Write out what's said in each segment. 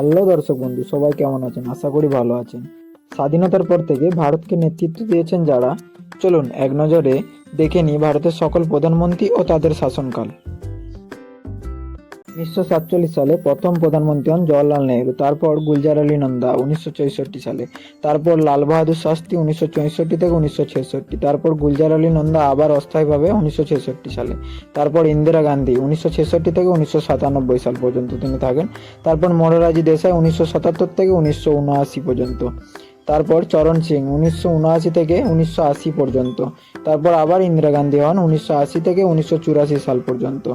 Hello দর্শক বন্ধু, সবাই কেমন আছেন? আশা করি ভালো আছেন। স্বাধীনতার পর থেকে ভারতকে নেতৃত্ব দিয়েছেন যারা, চলুন এক নজরে দেখে নিই ভারতের সকল প্রধানমন্ত্রী ও তাদের শাসনকাল। 1947 সালে প্রথম প্রধানমন্ত্রী হন জওয়াহরলাল নেহরু, তারপর গুলজার আলী নন্দা 1964 সালে, তারপর লাল বাহাদুর শাস্ত্রী 1964 থেকে 1966, তারপর গুলজার আলী নন্দা আবার অস্থায়ীভাবে 1966 সালে, তারপর ইন্দিরা গান্ধী 1966 থেকে 1997 সাল পর্যন্ত তিনি থাকেন, তারপর মোরারজি দেশাই 1977 থেকে 1979 পর্যন্ত, তারপর চরণ সিং 1979 থেকে 1980 পর্যন্ত, তারপর আবার ইন্দিরা গান্ধী হন 1980 থেকে 1984 সাল পর্যন্ত,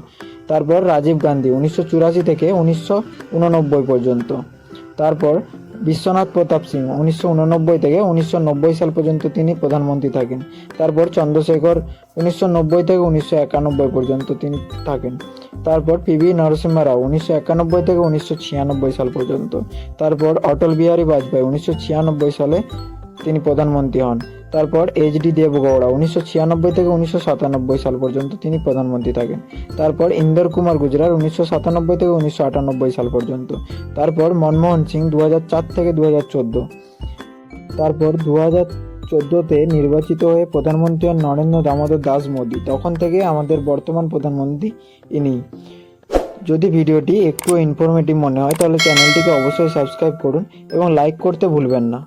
তারপর রাজীব গান্ধী 1984 থেকে 1989 পর্যন্ত, তারপর বিশ্বনাথ প্রতাপ সিং 1989 থেকে 1990 সাল পর্যন্ত তিনি প্রধানমন্ত্রী থাকেন, তারপর চন্দ্রশেখর 1990 থেকে 1991 পর্যন্ত তিনি থাকেন, তারপর পিভি নরসিংহ রাও 1991 থেকে 1996 সাল পর্যন্ত, তারপর অটল বিহারী বাজপেয়ী 1996 সালে তিনি প্রধানমন্ত্রী হন, তারপর এইচডি দেবগৌড়া 1996 থেকে 1997 সাল পর্যন্ত তিনি প্রধানমন্ত্রী থাকেন, তারপর ইন্দর কুমার গুজরাল 1997 থেকে 1998 সাল পর্যন্ত, তারপর মনমোহন সিং 2004 থেকে 2014, তারপর 2014-তে নির্বাচিত হয়ে প্রধানমন্ত্রী হন নরেন্দ্র দামোদর দাস মোদী। তখন থেকে আমাদের বর্তমান প্রধানমন্ত্রী ইনি। যদি ভিডিওটি একটু ইনফরমেটিভ মনে হয় তাহলে চ্যানেলটিকে অবশ্যই সাবস্ক্রাইব করুন এবং লাইক করতে ভুলবেন না।